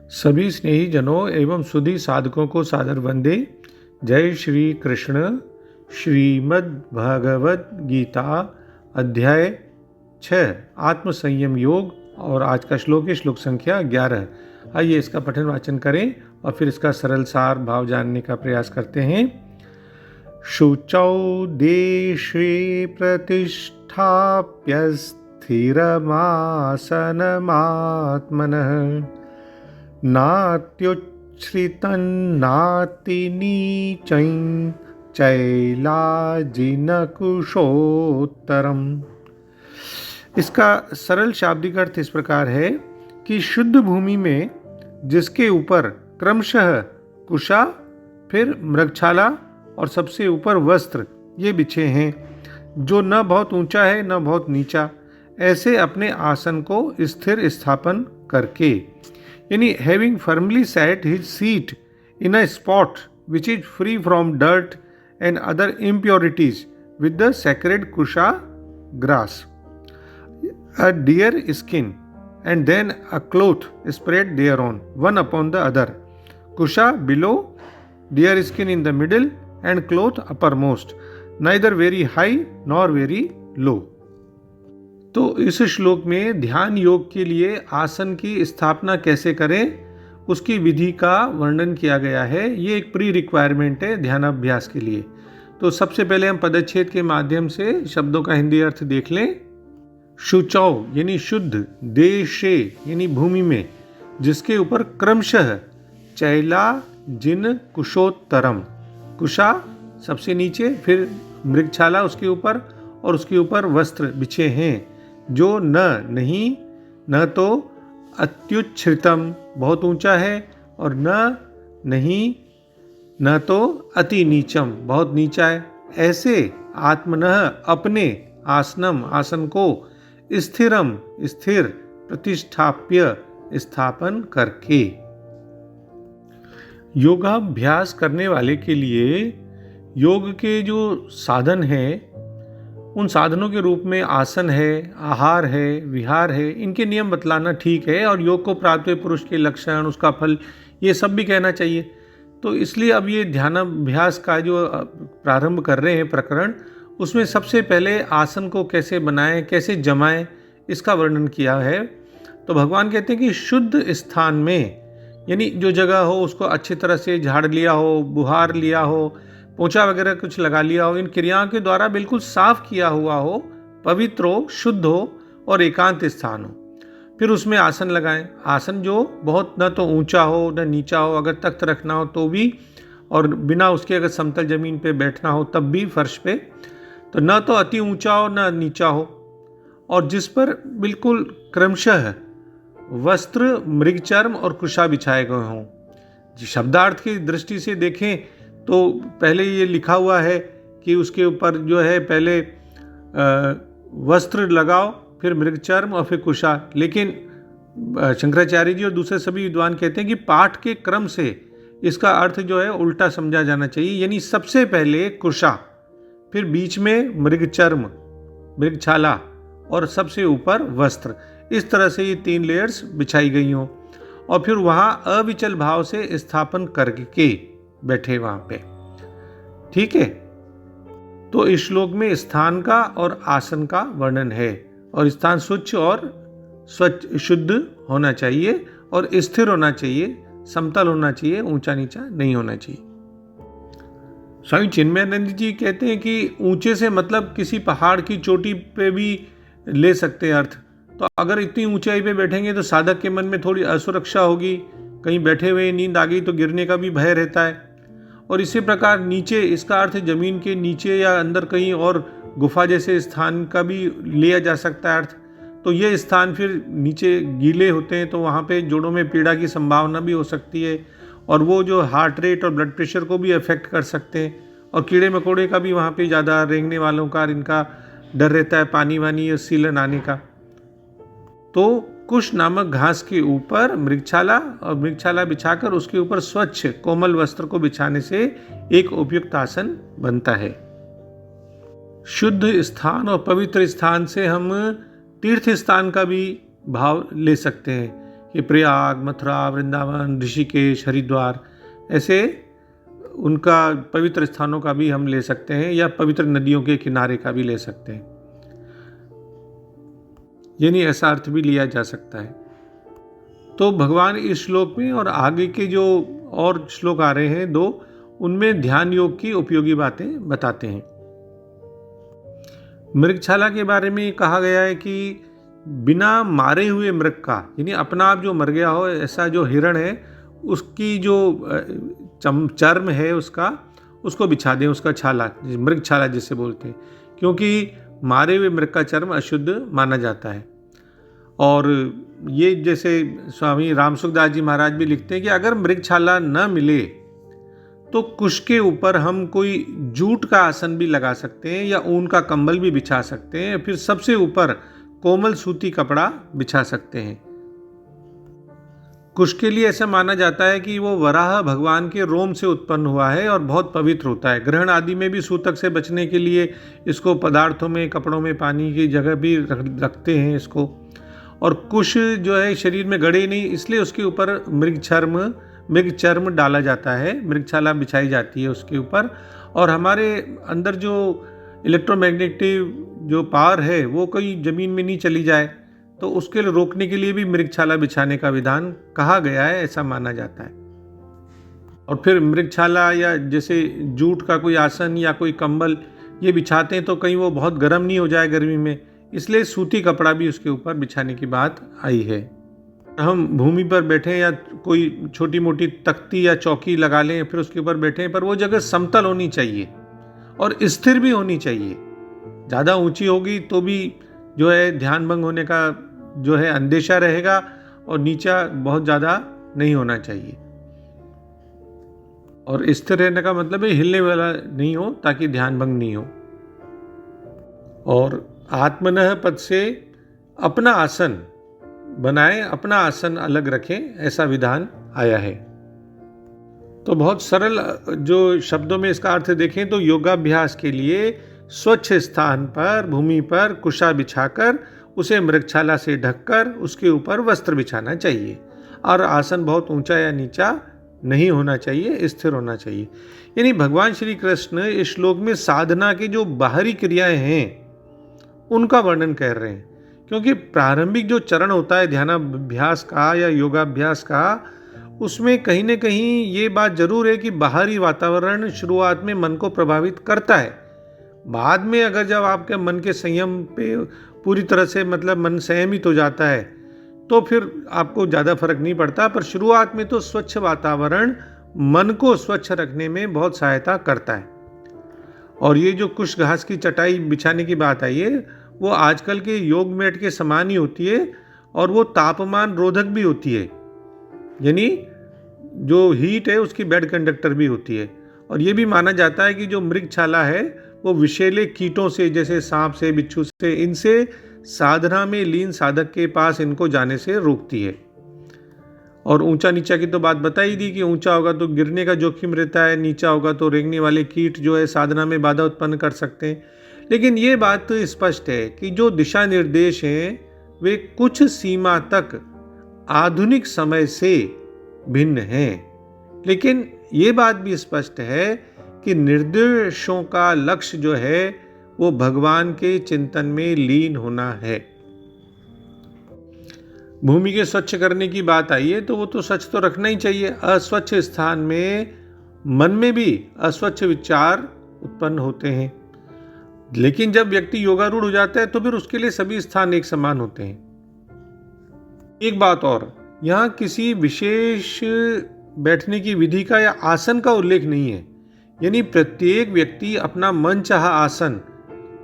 सभी स्नेही जनों एवं सुधी साधकों को सादर वंदे। जय श्री कृष्ण। श्रीमद् भगवद गीता अध्याय 6 आत्मसंयम योग और आज का श्लोक है श्लोक संख्या 11। आइए इसका पठन वाचन करें और फिर इसका सरल सार भाव जानने का प्रयास करते हैं। शुचौ देशे प्रतिष्ठाप्य स्थिरमासनमात्मनः नात्युच्छ्रितन्नातिनीचं चैलाजिनकुशोत्तरम्। इसका सरल शाब्दिक अर्थ इस प्रकार है कि शुद्ध भूमि में जिसके ऊपर क्रमशः कुशा, फिर मृगछाला और सबसे ऊपर वस्त्र ये बिछे हैं, जो न बहुत ऊंचा है न बहुत नीचा, ऐसे अपने आसन को स्थिर स्थापन करके, यानी having firmly set his seat in a spot which is free from dirt and other impurities with the sacred kusha grass, a deer skin and then a cloth spread thereon, one upon the other. Kusha below, deer skin in the middle and cloth uppermost, neither very high nor very low. तो इस श्लोक में ध्यान योग के लिए आसन की स्थापना कैसे करें उसकी विधि का वर्णन किया गया है। ये एक प्री रिक्वायरमेंट है ध्यानाभ्यास के लिए। तो सबसे पहले हम पदच्छेद के माध्यम से शब्दों का हिंदी अर्थ देख लें। शुचौ यानी शुद्ध, देशे यानी भूमि में, जिसके ऊपर क्रमशः, चैला जिन कुशोत्तरम, कुशा सबसे नीचे, फिर मृगछाला उसके ऊपर और उसके ऊपर वस्त्र बिछे हैं, जो नहीं न तो अत्युच्छ्रितम बहुत ऊंचा है और नहीं न तो अति नीचम बहुत नीचा है, ऐसे आत्मनः अपने आसनम आसन को स्थिरम स्थिर प्रतिष्ठाप्य स्थापन करके। योगाभ्यास करने वाले के लिए योग के जो साधन हैं उन साधनों के रूप में आसन है, आहार है, विहार है, इनके नियम बतलाना ठीक है और योग को प्राप्त हुए पुरुष के लक्षण, उसका फल, ये सब भी कहना चाहिए। तो इसलिए अब ये ध्यानाभ्यास का जो प्रारंभ कर रहे हैं प्रकरण, उसमें सबसे पहले आसन को कैसे बनाएं, कैसे जमाएं, इसका वर्णन किया है। तो भगवान कहते हैं कि शुद्ध स्थान में, यानी जो जगह हो उसको अच्छी तरह से झाड़ लिया हो, बुहार लिया हो, पोंछा वगैरह कुछ लगा लिया हो, इन क्रियाओं के द्वारा बिल्कुल साफ किया हुआ हो, पवित्र हो, शुद्ध हो और एकांत स्थान हो। फिर उसमें आसन लगाएं। आसन जो बहुत न तो ऊंचा हो न नीचा हो, अगर तख्त रखना हो तो भी, और बिना उसके अगर समतल जमीन पे बैठना हो तब भी फर्श पे, तो न तो अति ऊंचा हो न नीचा हो, और जिस पर बिल्कुल क्रमशः वस्त्र, मृगचर्म और कुशा बिछाए गए हों। शब्दार्थ की दृष्टि से देखें तो पहले ये लिखा हुआ है कि उसके ऊपर जो है पहले वस्त्र लगाओ, फिर मृगचर्म और फिर कुशा, लेकिन शंकराचार्य जी और दूसरे सभी विद्वान कहते हैं कि पाठ के क्रम से इसका अर्थ जो है उल्टा समझा जाना चाहिए, यानी सबसे पहले कुशा, फिर बीच में मृगचर्म, मृगछाला और सबसे ऊपर वस्त्र, इस तरह से ये 3 लेयर्स बिछाई गई हों और फिर वहाँ अविचल भाव से स्थापन करके बैठे वहाँ पे। ठीक है। तो इस श्लोक में स्थान का और आसन का वर्णन है, और स्थान स्वच्छ और स्वच्छ शुद्ध होना चाहिए और स्थिर होना चाहिए, समतल होना चाहिए, ऊंचा नीचा नहीं होना चाहिए। स्वामी चिन्मयानंद जी कहते हैं कि ऊंचे से मतलब किसी पहाड़ की चोटी पे भी ले सकते हैं अर्थ। तो अगर इतनी ऊंचाई पे बैठेंगे तो साधक के मन में थोड़ी असुरक्षा होगी, कहीं बैठे हुए नींद आ गई तो गिरने का भी भय रहता है। और इसी प्रकार नीचे, इसका अर्थ जमीन के नीचे या अंदर कहीं और गुफा जैसे स्थान का भी लिया जा सकता है अर्थ। तो ये स्थान फिर नीचे गीले होते हैं तो वहाँ पे जोड़ों में पीड़ा की संभावना भी हो सकती है, और वो जो हार्ट रेट और ब्लड प्रेशर को भी अफेक्ट कर सकते हैं, और कीड़े मकोड़े का भी वहाँ पे ज़्यादा रेंगने वालों का इनका डर रहता है, पानी वानी या सीलन आने का। तो कुश नामक घास के ऊपर मृगछाला और मृगछाला बिछाकर उसके ऊपर स्वच्छ कोमल वस्त्र को बिछाने से एक उपयुक्त आसन बनता है। शुद्ध स्थान और पवित्र स्थान से हम तीर्थ स्थान का भी भाव ले सकते हैं कि प्रयाग, मथुरा, वृंदावन, ऋषिकेश, हरिद्वार, ऐसे उनका पवित्र स्थानों का भी हम ले सकते हैं, या पवित्र नदियों के किनारे का भी ले सकते हैं। यानी ऐसा अर्थ भी लिया जा सकता है। तो भगवान इस श्लोक में और आगे के जो और श्लोक आ रहे हैं 2, उनमें ध्यान योग की उपयोगी बातें बताते हैं। मृगछाला के बारे में कहा गया है कि बिना मारे हुए मृग का, यानी अपना आप जो मर गया हो ऐसा जो हिरण है, उसकी जो चर्म है उसको बिछा दें, उसका छाला, मृगछाला जिसे बोलते हैं, क्योंकि मारे हुए मृग का चर्म अशुद्ध माना जाता है। और ये जैसे स्वामी रामसुखदास जी महाराज भी लिखते हैं कि अगर मृगछाला न मिले तो कुश के ऊपर हम कोई जूट का आसन भी लगा सकते हैं, या ऊन का कंबल भी बिछा सकते हैं, फिर सबसे ऊपर कोमल सूती कपड़ा बिछा सकते हैं। कुश के लिए ऐसा माना जाता है कि वो वराह भगवान के रोम से उत्पन्न हुआ है और बहुत पवित्र होता है। ग्रहण आदि में भी सूतक से बचने के लिए इसको पदार्थों में, कपड़ों में पानी की जगह भी रखते हैं इसको। और कुश जो है शरीर में गड़े नहीं, इसलिए उसके ऊपर मृग चर्म डाला जाता है, मृगछाला बिछाई जाती है उसके ऊपर। और हमारे अंदर जो इलेक्ट्रोमैग्नेटिक जो पावर है वो कोई ज़मीन में नहीं चली जाए, तो उसके लिए रोकने के लिए भी मृगछाला बिछाने का विधान कहा गया है, ऐसा माना जाता है। और फिर मृगछाला या जैसे जूट का कोई आसन या कोई कंबल ये बिछाते हैं तो कहीं वो बहुत गर्म नहीं हो जाए गर्मी में, इसलिए सूती कपड़ा भी उसके ऊपर बिछाने की बात आई है। हम भूमि पर बैठे या कोई छोटी मोटी तख्ती या चौकी लगा लें, फिर उसके ऊपर बैठें, पर वो जगह समतल होनी चाहिए और स्थिर भी होनी चाहिए। ज़्यादा ऊंची होगी तो भी जो है ध्यान भंग होने का जो है अंदेशा रहेगा, और नीचा बहुत ज़्यादा नहीं होना चाहिए। और स्थिर रहने का मतलब है हिलने वाला नहीं हो, ताकि ध्यान भंग नहीं हो। और आत्मनः पद से अपना आसन बनाएं, अपना आसन अलग रखें, ऐसा विधान आया है। तो बहुत सरल जो शब्दों में इसका अर्थ देखें तो योगाभ्यास के लिए स्वच्छ स्थान पर, भूमि पर कुशा बिछाकर उसे मृगछाला से ढककर उसके ऊपर वस्त्र बिछाना चाहिए, और आसन बहुत ऊंचा या नीचा नहीं होना चाहिए, स्थिर होना चाहिए। यानी भगवान श्री कृष्ण इस श्लोक में साधना की जो बाहरी क्रियाएं हैं उनका वर्णन कर रहे हैं, क्योंकि प्रारंभिक जो चरण होता है ध्यानाभ्यास का या योगाभ्यास का, उसमें कहीं न कहीं ये बात जरूर है कि बाहरी वातावरण शुरुआत में मन को प्रभावित करता है। बाद में अगर जब आपके मन के संयम पे पूरी तरह से मतलब मन संयमित हो जाता है तो फिर आपको ज़्यादा फर्क नहीं पड़ता, पर शुरुआत में तो स्वच्छ वातावरण मन को स्वच्छ रखने में बहुत सहायता करता है। और ये जो कुश घास की चटाई बिछाने की बात आई है, वो आजकल के योग मैट के समान ही होती है, और वो तापमान रोधक भी होती है, यानी जो हीट है उसकी बेड कंडक्टर भी होती है। और ये भी माना जाता है कि जो मृगछाला है वो विषैले कीटों से, जैसे सांप से, बिच्छू से, इनसे साधना में लीन साधक के पास इनको जाने से रोकती है। और ऊंचा नीचा की तो बात बताई दी कि ऊंचा होगा तो गिरने का जोखिम रहता है, नीचा होगा तो रेंगने वाले कीट जो है साधना में बाधा उत्पन्न कर सकते हैं। लेकिन ये बात तो स्पष्ट है कि जो दिशा निर्देश हैं वे कुछ सीमा तक आधुनिक समय से भिन्न हैं, लेकिन ये बात भी स्पष्ट है कि निर्देशों का लक्ष्य जो है वो भगवान के चिंतन में लीन होना है। भूमि के स्वच्छ करने की बात आई है तो वो तो स्वच्छ तो रखना ही चाहिए। अस्वच्छ स्थान में मन में भी अस्वच्छ विचार उत्पन्न होते हैं, लेकिन जब व्यक्ति योगारूढ़ हो जाता है तो फिर उसके लिए सभी स्थान एक समान होते हैं। एक बात और, यहाँ किसी विशेष बैठने की विधि का या आसन का उल्लेख नहीं है, यानी प्रत्येक व्यक्ति अपना मनचाहा आसन,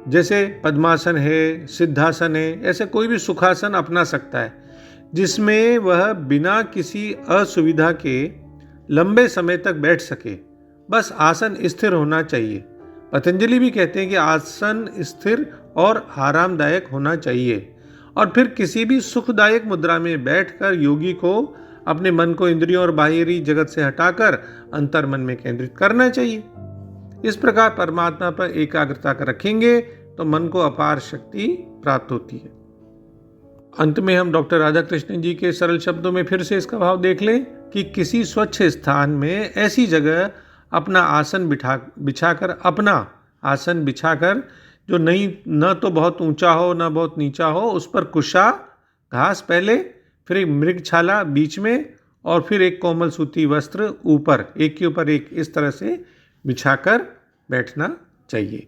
जैसे पद्मासन है, सिद्धासन है, ऐसे कोई भी सुखासन अपना सकता है जिसमें वह बिना किसी असुविधा के लंबे समय तक बैठ सके। बस आसन स्थिर होना चाहिए। पतंजलि भी कहते हैं कि आसन स्थिर और आरामदायक होना चाहिए। और फिर किसी भी सुखदायक मुद्रा में बैठकर योगी को अपने मन को इंद्रियों और बाहरी जगत से हटाकर अंतर मन में केंद्रित करना चाहिए। इस प्रकार परमात्मा पर एकाग्रता रखेंगे तो मन को अपार शक्ति प्राप्त होती है। अंत में हम डॉक्टर राधाकृष्णन जी के सरल शब्दों में फिर से इसका भाव देख लें कि किसी स्वच्छ स्थान में ऐसी जगह अपना आसन बिछाकर जो नहीं न तो बहुत ऊंचा हो न बहुत नीचा हो, उस पर कुशा घास पहले, फिर एक मृगछाला बीच में और फिर एक कोमल सूती वस्त्र ऊपर, एक के ऊपर एक, इस तरह से बिछाकर बैठना चाहिए।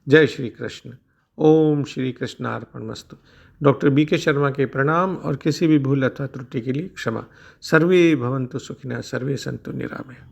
जय श्री कृष्ण। ओम श्री कृष्णार्पणमस्तु। डॉक्टर BK शर्मा के प्रणाम और किसी भी भूल अथवा त्रुटि के लिए क्षमा। सर्वे भवन्तु सुखिनः, सर्वे सन्तु निरामया।